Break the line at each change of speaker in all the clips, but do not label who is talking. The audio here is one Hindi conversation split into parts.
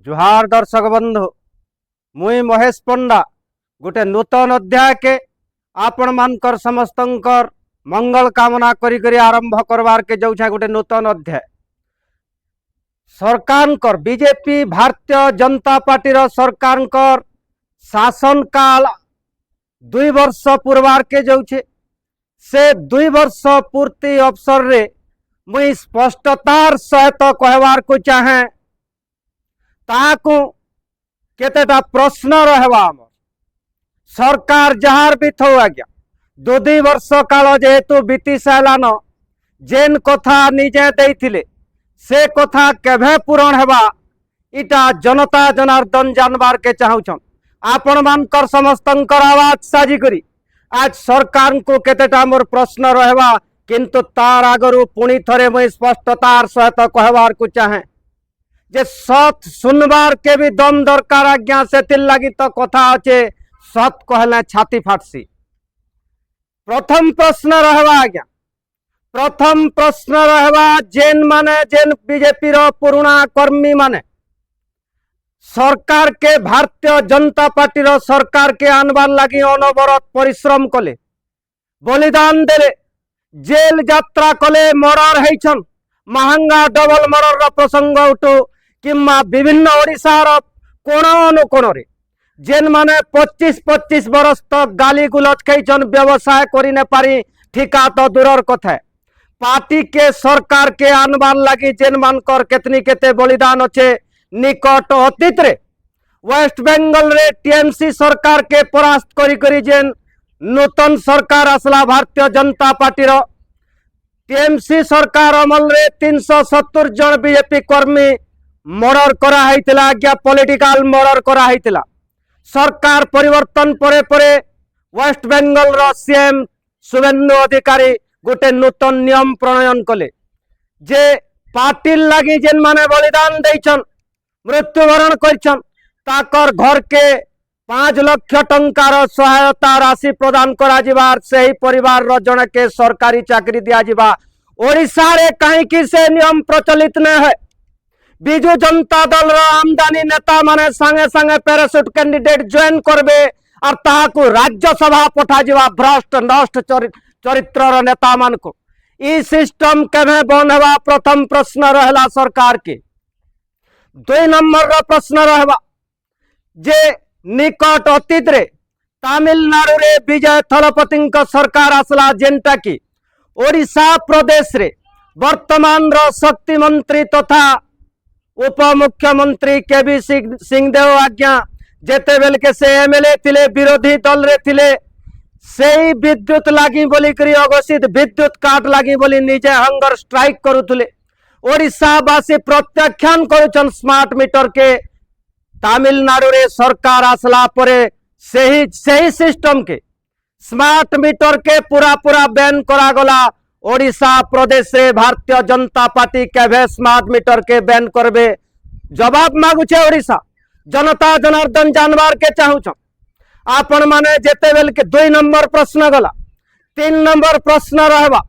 जुहार दर्शक बंधु मुई महेश पंडा गोटे नूतन अध्याय के आपण मानकर समस्तंकर मंगल कामना करी करी आरंभ करवार के जाऊँ गोटे नूतन अध्याय सरकार बीजेपी भारतीय जनता पार्टी सरकार शासन काल 2 वर्ष पूर्वार के जाऊे से 2 वर्ष पूर्ति अवसर रे मुई स्पष्टतार सहित कहवार को चाहे ताकू केतेटा प्रश्न रहवा सरकार जहार भी थो आज्ञा 2 वर्ष काल जेहेतु बीती सारान जेन कथा निजे देइथिले से कथा केभे पूरण हेबा इटा जनता जनार्दन जानबार के चाहूछन आपण मानकर समस्तंकर आवाज साजी करी आज सरकार को केतेटा मोर प्रश्न रहवा किंतु तार आगरु पुणी थरे मुई स्पष्टतार सहित कहवार को चाहे जे सत सुनबार के भी दम दरकार आज्ञा से लगी तो कथा अच्छे सत कहले छाती फाटसी। प्रथम प्रश्न रहवा आज्ञा प्रथम प्रश्न रहवा जेन माने जेन बीजेपी रो पुराना कर्मी माने सरकार के भारतीय जनता पार्टी रो सरकार के आनबार लगी अनवरत परिश्रम कले बलिदान देले जेल यात्रा कले मर्डर हेछन महंगा डबल मर्डर रो प्रसंग उठू किम्मा विभिन्न ओडिशार कोण अनुकोण रे जेन माने 25-25 वर्ष तक गाली गुलज खैछन व्यवसाय करि न पारी ठिका तो दूरर कथा पार्टी के सरकार के आनबार लगी जेन मानकर केतनी केते बलिदान अच्छे निकट अतीत रे वेस्ट बेंगल रे टीएमसी सरकार के परास्त करी करी जेन नूतन सरकार आसला भारतीय जनता पार्टी रो टीएमसी सरकार अमल रे 370 जन बीजेपी कर्मी मर्डर करा हैतिला आज्ञा पॉलिटिकल मर्डर करा हैतिला सरकार परिवर्तन परे परे वेस्ट बेंगल रो सीएम शुभेंदु अधिकारी गोटे नूतन नियम प्रणयन कले जे पार्टी लगी जेन माने बलिदान देइछन मृत्युवरण करछन ताकर घर के 5 लाख टंकार सहायता राशि प्रदान करा जिबार सही परिवार रो जने के सरकारी चाकरी दिया जिबा ओडिशा रे काहे कि से नियम प्रचलित न है बिजू जनता दल रो आमदानी नेता माने संगे संगे पैराशूट कैंडिडेट ज्वाइन करबे और ताहाकू राज्यसभा पठा जिबा भ्रष्ट नष्ट चरित्र नेता मान को ई सिस्टम केवे बंद हेबा प्रथम प्रश्न रहला सरकार के 2 नंबर रो प्रश्न रहबा जे निकट अतीत रे तमिलनाडु रे विजय थलपति सरकार आसला जेनटा की ओडिशा प्रदेश रे वर्तमान रो शक्ति मंत्री तथा उप मुख्यमंत्री केबी सिंहदेव आज्ञा जेते बेल के से एमएलए थिले विरोधी दल रे थिले सेही विद्युत लागी बोली करी अघोषित विद्युत काट लागी बोली निजे हंगर स्ट्राइक करुले ओडिशावासी प्रत्याख्यान करुछन स्मार्ट मीटर के तमिलनाडु रे सरकार आसला परे सेही सिस्टम के स्मार्ट मीटर के पूरा पूरा बैन करा गला ओडिशा प्रदेश रे Bharatiya Janata party केभे smart meter के बैन करबे जवाब मागुछे ओडिशा जनता जनार्दन जानवार के चाहूछ आपण माने जेते बेल के 2 नंबर प्रश्न गला 3 नंबर प्रश्न रहबा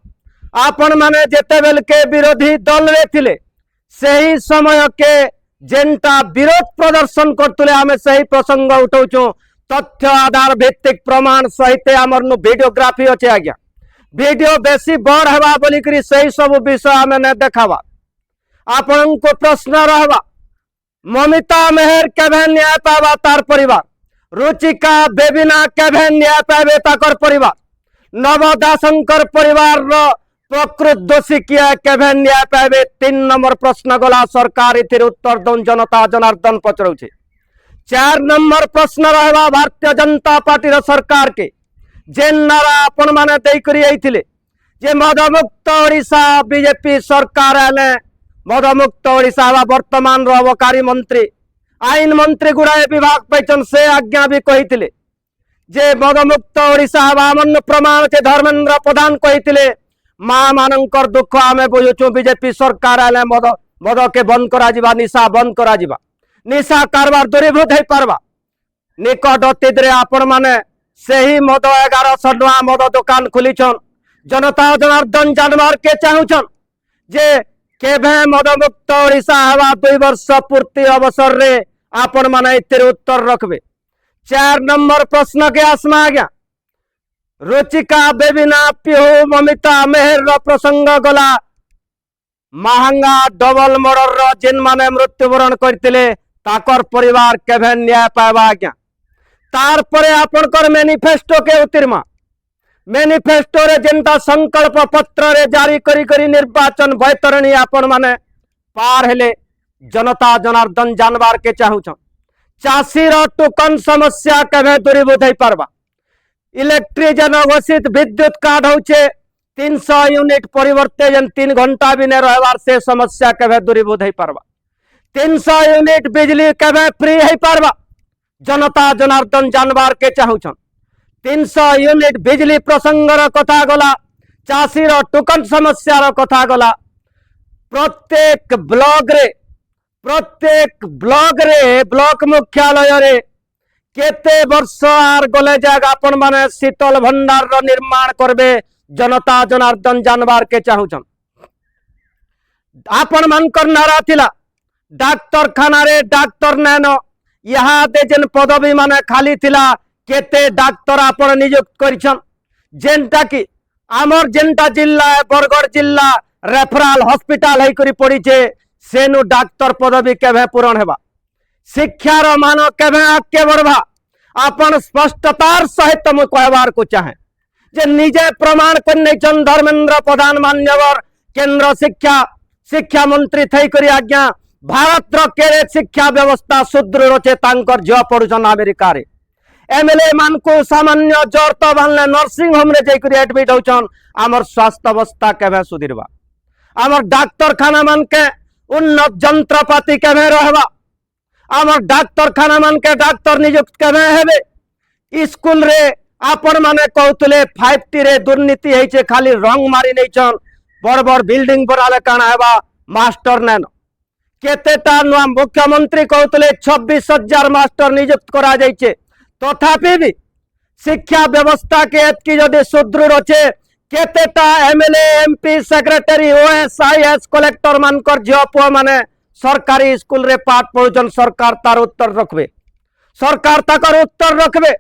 आपण माने जेते बेल के विरोधी दल रे थिले सही समय के जेनटा विरोध प्रदर्शन करतुले आमे सही प्रसंग उठाउछु तथ्य आधार भित्तिक प्रमाण सहित आमर नु वीडियोग्राफी अछि आज्ञा वीडियो बेसी बड़ हेबा बोली करी सही सब विषय आमे ने देखावा आपण को प्रश्न रहबा ममिता मेहर केभे न्याय पावा तार परिवार रुचिका बेबिना केभे न्याय पावे ताकर परिवार नव दासंकर परिवार रो प्रकृत दोषी किया केभे न्याय पावे 3 नंबर प्रश्न गला सरकार इतिर उत्तर दन जनता जनार्दन पचरौछे 4 नंबर प्रश्न रहबा भारतीय जनता पार्टी रो सरकार के जेन नारा आपण माने देई करी आइथिले जे मदमुक्त ओडिशा बीजेपी सरकार आले मदमुक्त ओडिशा वर्तमान रो अबकारी मंत्री आईन मंत्री गुड़ाए विभाग पैचन से आज्ञा भी कही जे मदमुक्त ओडिशा आमन प्रमाण से धर्मेंद्र प्रधान कही माँ मानकर दुख आमे बुझुचु बीजेपी सरकार आले मद मद के बंद करा जिबा निशा बंद करा जिबा निशा कारबार दूरीभूत हो पारबा निकट अतीत रे आपण माने सेही मद 1100 टका मद दुकान खुलीछन जनता जनार्दन जानवार के चाहूछन जे केभे मदमुक्त ओडिशा हवा 2 वर्ष पूर्ति अवसर रे आपण माने इतिर उत्तर रखबे। 4 नंबर प्रश्न के आसमा आज्ञा रुचिका बेबिना पिहू ममिता मेहर रो प्रसंग गला महंगा डबल मर्डर रो जिन माने मृत्युवरण करथिले ताकर परिवार केभे न्याय पाइबा आज्ञा। तार परे आपनकर मैनिफेस्टो के उत्तीर्मा मैनिफेस्टो रे जेंता संकल्प पत्र रे जारी करी करी निर्वाचन बैतरणी आपण माने पार हेले जनता जनार्दन जानबार के चाहूछन चाषी रो टोकन समस्या केभे दूरीभूत हो पारबा। इलेक्ट्रिक जन घोषित विद्युत कार्ड होचे 300 यूनिट परिवर्ते जन 3 घंटा भी नहीं रहबार से समस्या केभे दूरीभूत हो पारबा। 300 यूनिट बिजली केभे फ्री हो पारबा जनता जनार्दन जानबार के चाहूछन। 300 यूनिट बिजली प्रसंगर कथा गला चाषी रो टोकन समस्या रो कथा गला प्रत्येक ब्लॉक मुख्यालय रे केते वर्ष आर गले जाग आपण माने शीतल भंडार रो निर्माण करबे जनता जनार्दन जानबार के चाहूछन। आपण मानकर नारा थिला डाक्टर खाना रे डाक्टर नैनो यहाँ दे जेन पदवी माने खाली थिला केते डाक्तर आपण नियुक्त करिछन जेनटा कि आमर जेनटा जिल्ला बरगढ़ जिल्ला रेफरल हॉस्पिटल है करी पड़ीचे सेनु डाक्तर पदवी केभे पूरण हेबा। शिक्षार मान केभे आगे बढ़वा आपण स्पष्टतार सहित मु कहबार को चाहे जे निजे प्रमाण करने चन धर्मेंद्र प्रधान मान्यवर केंद्र शिक्षा मंत्री थई करी आज्ञा भारत रो केरे शिक्षा व्यवस्था सुदृढ़ अच्छे तांकर झियो पढ़ुछन अमेरिका रे। एमएलए मान को सामान्य ज्वर तो बांधले नर्सिंग होम रे जाइकरी एडमिट होछन आमर स्वास्थ्य अवस्था केभे सुधरबा। आमर डाक्टर खाना मान के उन्नत जंत्रपाति केभे रहबा। आमर डाक्टर खाना मान के डाक्टर नियुक्त केभे हेबे। स्कूल रे आपण माने कहतले 5T रे दुर्नीति हेचे खाली रंग मारी नैछन बड़ बड़ बिल्डिंग बनाले काना हेबा मास्टर नैन केतेटा नुआ मुख्यमंत्री कहतले 26,000 मास्टर नियुक्त करा जाइछे तथापि भी शिक्षा व्यवस्था के एतकी जदि सुदृढ़ अच्छे केतेटा एमएलए एमपी सेक्रेटरी ओएसआईएस कलेक्टर मानकर झियो पुआ माने सरकारी स्कूल रे पाठ पढ़ुछन सरकार तार उत्तर रखबे। सरकार ताकर उत्तर रखबे।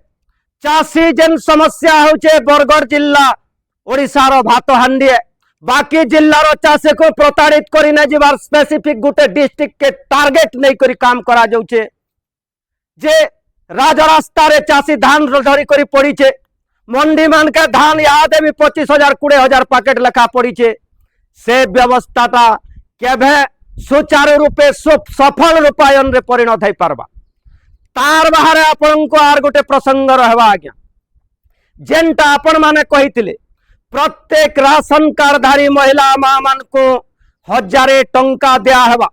चाषी जेन समस्या होचे बरगढ़ जिल्ला ओडिशा रो भात हांडी बाकी जिल्ला रो चाषी को प्रताड़ित करी नै जिबार स्पेसिफिक गुटे डिस्ट्रिक्ट के टार्गेट नै करी काम करा जाउचे जे राजरास्ता रे चाषी धान धरी करी पड़ीचे मंडी मान के धान याद भी 25,000 20,000 पैकेट लेखा पड़ीचे से व्यवस्थाटा केभे सुचारू रूपे सफल रूपायन रे परिणत हो पारबा। तार बाहर आपण को आर गोटे प्रसंग रहबा आज्ञा जेनटा आपण माने कहिथिले प्रत्येक राशन कार्डधारी महिला मां मान को 1000 टंका दिया हेबा।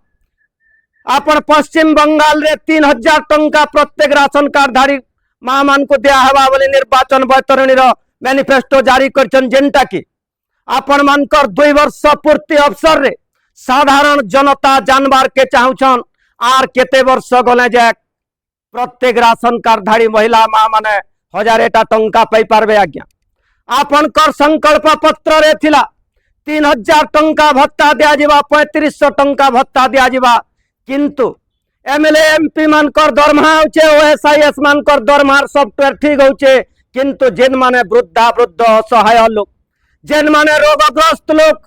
आपण पश्चिम बंगाल रे 3,000 टंका प्रत्येक राशन कार्डधारी मां मान को दिया हेबा बोली निर्वाचन बैतरणी रो मैनिफेस्टो जारी करछन जेनटा कि आपण मानकर 2 वर्ष पूर्ति अवसर रे साधारण जनता जानबार के चाहूछन आर केते वर्ष गले जाए प्रत्येक राशन कार्डधारी महिला मां माने 1000 टंका पाई पारबे आज्ञा। आपनकर संकल्प पत्र रे थिला 3,000 टंका भत्ता दिया जिबा 3500 टंका भत्ता दिया जिबा किंतु एमएलए एमपी मानकर दरमहा होचे ओएसआईएस मानकर दरमहार सॉफ्टवेयर ठीक होचे किंतु जेन माने वृद्धा वृद्ध असहाय लोक जेन माने रोगग्रस्त लोक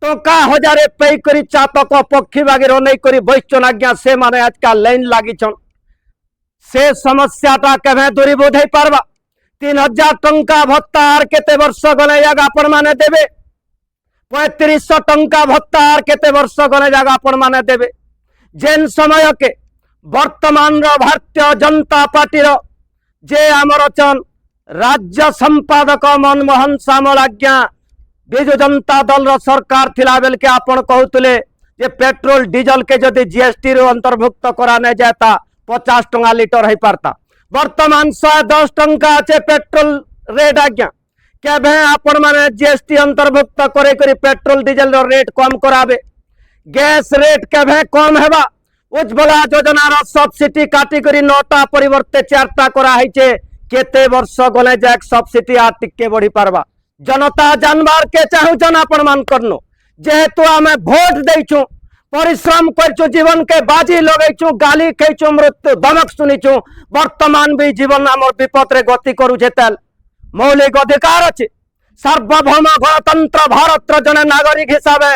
टंका 1000 पे करी चातक पक्षी वगैरह नहीं करी बैठन आज्ञा से माने आजकल लाइन लागिछन से समस्याटा केभे दूरीभूत हो पारबा। 3,000 टंका भत्ता आर केते वर्ष गले जागा आपण माने देबे 3500 टंका भत्ता आर केते वर्ष गले जागा आपण माने देबे। जेन समय के वर्तमान रो भारतीय जनता पार्टी रो जे आमर चन राज्य संपादक मनमोहन सामल आज्ञा बिजु जनता दल रो सरकार थिला बेल के आपण कहतले जे पेट्रोल डीजल के जदि जीएसटी रो अंतर्भुक्त करा नै जाता 50 टंका लीटर हो पारता वर्तमान 110 टंका अच्छे पेट्रोल रेट आज्ञा केभे आपण माने जीएसटी अंतर्भुक्त करे करी पेट्रोल डीजल रो रेट कम कराबे। गैस रेट केभे कम हेबा। उज्ज्वला योजना रो सब्सिडी काटी करी 9टा परिवर्ते 4टा करा हैचे केते वर्ष गले जाक सब्सिडी आ टिके बढ़ी पारबा। जनता जानबार के चाहूछन आपण मान करनो जेहेतु आम भोट देचु परिश्रम करचु जीवन के बाजी लगेचु गाली खेचु मृत्यु धमक शुणीचु वर्तमान भी जीवन आम विपद रे गति करुचे तेल मौलिक अधिकार अच्छे सार्वभौम गणतंत्र भारत जने नागरिक हिसाब से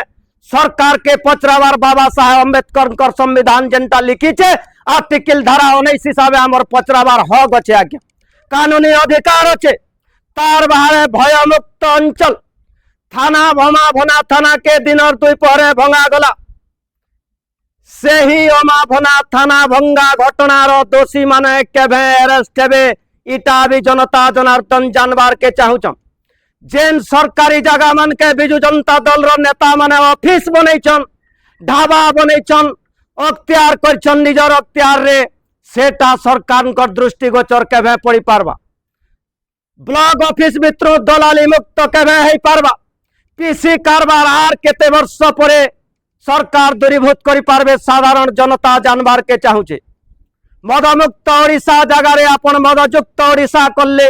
सरकार के पचरावार बाबा साहेब अम्बेडकर संविधान जेनटा लिखीचे आर्टिकल धारा 19 हिसाब आमर पचरावार हक अच्छे आज्ञा कानूनी अधिकार अच्छे तार बाहर भयमुक्त अंचल थाना भमा भना थाना के दिन और दुपहरे भंगा गला से ही अमा भना थाना भंगा घटनार दोषी माने केभे अरेस्ट हेबे इटा भी जनता जनार्दन जानबार के चाहूच जेन सरकारी जगह मन के बिजु जनता दल रो नेता माने ऑफिस बनैछन ढाबा बनैछन अख्तियार करछन निजर अख्तियार रे सेटा सरकार कर दृष्टिगोचर केभे पड़ी पारबा ब्लॉक ऑफिस भितर दलाली मुक्त केभे हेई पारबा पीसी कारबार आर केते वर्ष परे सरकार दूरीभूत करि पारबे साधारण जनता जानबार के चाहूचे मदमुक्त ओडिशा जगह रे आपण मदयुक्त ओडिशा करले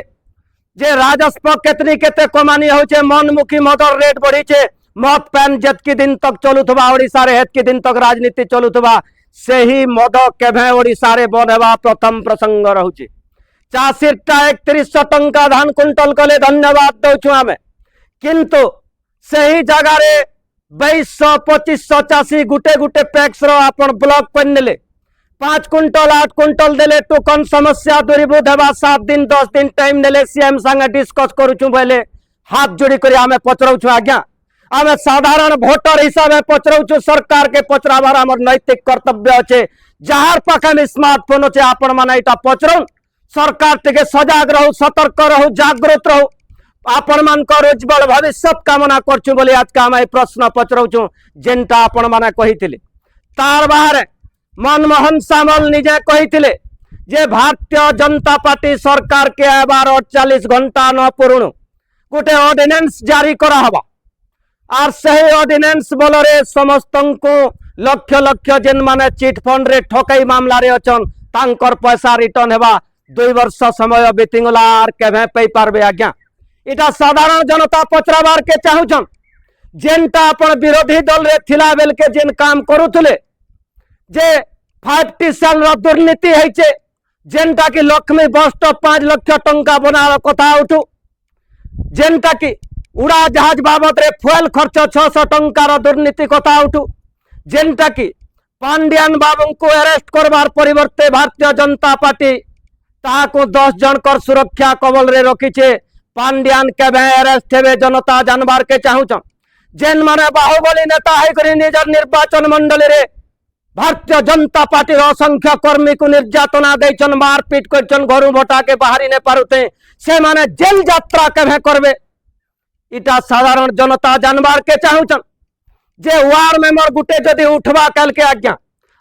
जे राजस्व केतनी केते कमानी होचे मनमुखी मदर रेट बढ़ीचे मद पैन जेतकी दिन तक चलुथबा ओडिशा रे हेतकी दिन तक राजनीति चलुथबा से ही मद केभे ओडिशा रे बनवा प्रथम प्रसंग रहुचे चाषीटा 3100 टंका धान क्विंटल कले धन्यवाद दौछु आमे किंतु से ही जगह रे 2200-2500 चाषी गुटे गुटे पैक्स रो आपण ब्लॉक पर नेले 5 क्विंटल 8 क्विंटल देले टोकन समस्या दूरीभूत हेबा 7 दिन 10 दिन टाइम नेले सीएम संगे डिस्कस करूछु बोले हाथ जोड़ी करी आमे पचरौछु आज्ञा आमे साधारण वोटर हिसाब से पचरौछु सरकार के पचराबार हमर नैतिक कर्तव्य अच्छे जहार पाखे स्मार्टफोन अच्छे आपण माने इटा पचरौ सरकार टिके सजाग रहू सतर्क रहू जागृत रहू आपण मानकर उज्जवल भविष्य कामना करछु बोले आज का आमे प्रश्न पचरौछु जेनटा आपण माने कहिथिले तार बाहर मनमोहन सामल निजे कहिथिले जे भारतीय जनता पार्टी सरकार के आबार 48 घंटा न पुरुणु गोटे ऑर्डिनेंस जारी करा हबा आर सही ऑर्डिनेंस बोलरे समस्त को लक्ष लक्ष जेन माने चिट फंड रे ठकाई मामला रे अचन तांकर पैसा रिटर्न हेबा 2 वर्ष समय बीतिंगला आर केभे पे पारबे आज्ञा इटा साधारण जनता पचराबार के चाहूछन जेनटा अपन विरोधी दल रे थिला बेल के जेन काम करूथले जे 5T सेल रो दुर्नीति हैचे जेनटा कि लक्ष्मी बस स्टॉप 5 लाख टंका बनार कथा उठू जेनटा कि उड़ा जहाज बाबद रे फुएल खर्च 600 टंकार दुर्नीति कथा उठू जेनटा कि पांड्यान बाबू को अरेस्ट करवार परिवर्ते भारतीय जनता पार्टी ताको 10 जन कर सुरक्षा कबल रे रखीचे पांड्यान केभे अरेस्ट हेबे जनता जानबार के चाहूछन जेन माने बाहुबली नेता है करी निजर निर्वाचन मंडली रे भारतीय जनता पार्टी असंख्य कर्मी को निर्यातना देचन मारपीट करचन घर भटा के बाहरी ने पारुते से माने जेल यात्रा केभे करबे इटा साधारण जनता जानबार के चाहूछन जे वार्ड मेंबर गुटे जदि उठवा कल के आज्ञा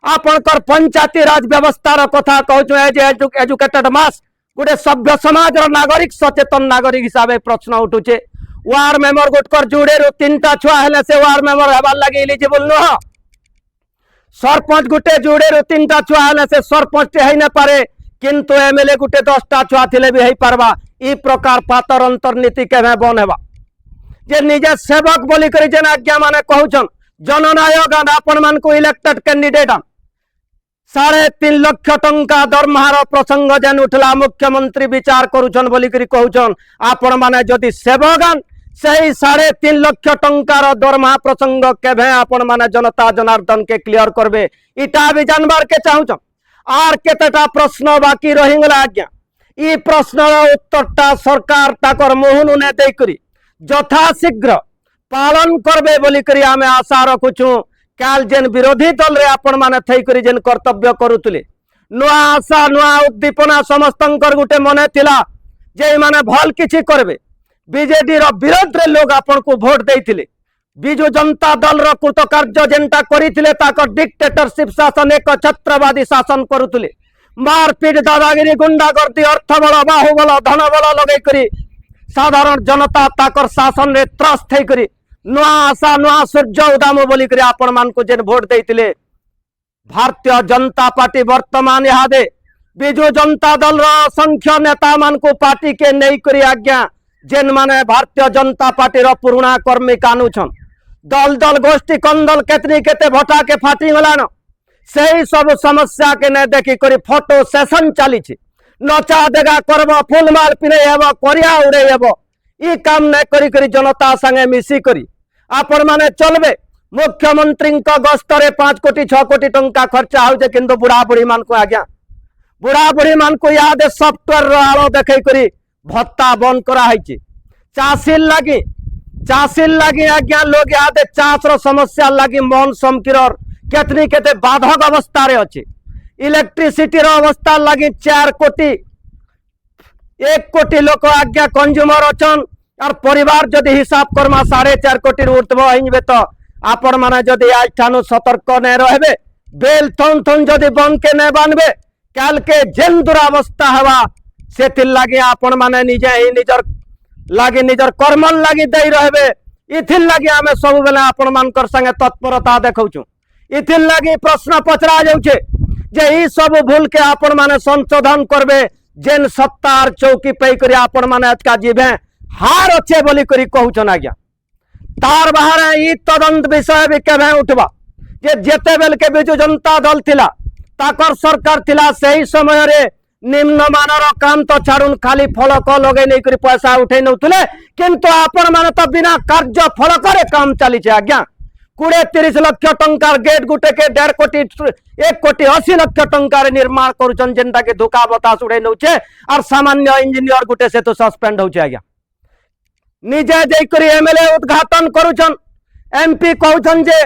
आपनकर पंचायती राज व्यवस्था रो कथा कहछु एज एजुकेटेड मास गुटे सभ्य समाज रो नागरिक सचेतन नागरिक हिसाबे प्रश्न उठुचे वार्ड मेंबर गुटकर जुड़े रो 3टा छुआ हेले से वार्ड मेंबर हेबार लागि एलिजिबल न हो सरपंच गुटे जुड़े रो 3टा छुआ हेले से सरपंच हेई न पारे किंतु एमएलए गुटे 10टा छुआ थिले भी हेई पारबा ई प्रकार पातर अंतर्नीति केभे बन हेबा जे निजे सेवक बोली करी जेन आज्ञा माने कहउछन जननायक आपण मान को इलेक्टेड कैंडिडेट 3.5 लाख टंका दरमार प्रसंग जेन उठला मुख्यमंत्री विचार करुछन बोली करी कहउछन आपण माने जदि सेवक सही 3.5 लाख टंकार दरमा प्रसंग केभे आपण माने जनता जनार्दन के क्लियर करबे इटा भी जानबार के चाहूछन आर केतेटा प्रश्न बाकी रहिगला आज्ञा ई प्रश्न उत्तरटा सरकार ताकर मुहुन ने देई करी यथाशीघ्र पालन करबे बोली करी आमे आशा रखुछु काल जेन विरोधी दल रे आपण माने थई करी जेन कर्तव्य करूतले नुआ आशा नुआ उद्दीपना समस्तंकर गुटे मने थिला जे माने भल किछि करबे बीजेडी रो विरोध रे लोग आपण को वोट देइथिले बिजु जनता दल रो कृतकार्य जेनटा करिथिले ताकर डिक्टेटरशिप शासन एक छत्रवादी शासन करूतले मारपीट दादागिरी गुंडागर्दी अर्थबल बाहुबल धनबल लगै करी साधारण जनता ताकर शासन रे त्रस्त थई करी नुआ आशा नुआ सूर्य उदाम बोली करी आपण मान को जेन वोट देइथिले भारतीय जनता पार्टी वर्तमान इहादे बिजु जनता दल रो संख्या नेता मान को पार्टी के नहीं करी आज्ञा जेन माने भारतीय जनता पार्टी रो पुराना कर्मी कानू छन दल दल गोष्ठी कंदल केतनी केते भटा के फाटी गलान से सब समस्या के ने देखी करी फोटो सेशन चली नचा देगा करब फुलमाल पिने हेब करिया उड़े हेब ई काम नहीं करी करी जनता संगे मिसी करी आपण माने चलबे मुख्यमंत्री गस्तरे 5 कोटी 6 कोटी टंका खर्चा हो किंतु बुढ़ा बुढ़ी मान को आज्ञा बुढ़ा बुढ़ी मान को याद सफ्टवेयर आलो देखे करी भत्ता बंद करा चाषी लगी आज्ञा लोग याद चाष रो समस्या लगी मन समकिर केतनी केते बाधक अवस्था रे अच्छे इलेक्ट्रिसिटी रो अवस्था लगी 4 कोटी 1 कोटी लोक आज्ञा कंज्यूमर अचन और परिवार जदि हिसाब करमा 4.5 कोटी ऊर्ध्व हिंजबे तो आपण माने जदि आज ठानु सतर्क ने रहबे बेल थन थन जदि बन के ने बानबे काल के जेन दुरावस्था हवा से लगे आपण माने निजे ही निजर लगे निजर कर्मन लगी दे रहबे इथिल लगे आमे सब बेले आपण मानकर संगे तत्परता देखौछु इथिल लगे प्रश्न पचरा जाउछे जे ई सब भूल के आपण माने संशोधन करबे जेन सत्तार चौकी पे करी आपण माने अटका जीवे हार अच्छे बोली करी कहउछन आज्ञा तार बाहर ई तदंत विषय भी केभे उठबा जे जेते बेल के बिजु जनता दल थिला ताकर सरकार थिला सही समय रे निम्न मानर काम तो छाड़ुन खाली फलक लगे नहीं करी पैसा उठे नउतले किंतु आपण माने तो बिना कार्य फलक रे काम चली छे आज्ञा 20-30 लाख टंकार गेट गुटे के 1.5 कोटी 1 कोटी 80 लाख टंकार निर्माण करूछन जेनटा के धोखा बतास उड़े नउछे और सामान्य इंजीनियर गुटे से तो सस्पेंड होछे आज्ञा निजे जई करी एमएलए उद्घाटन करूछन एमपी कहउछन जे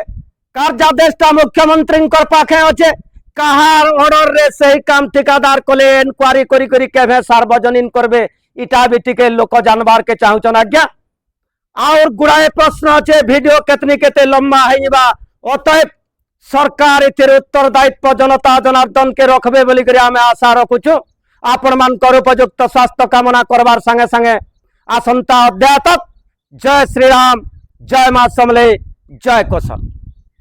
कार्यादेशटा मुख्यमंत्री कर पाखे अच्छे कहार ऑर्डर रे सही काम ठिकादार कोले इंक्वायरी करी करी केभे सार्वजनीन करबे इटा भी टिके लोक जानबार के चाहुछन आज्ञा और गुड़ाए प्रश्न अच्छे वीडियो केतनी केते लंबा है अतएव सरकार इतिर उत्तरदायित्व जनता जनार्दन के रखबे बोली करी आमे आशा रखुछु आपण मानकर उपयुक्त स्वास्थ्य कामना करबार संगे संगे आसंता अध्याय तक जय श्री राम जय मां समले जय कौशल।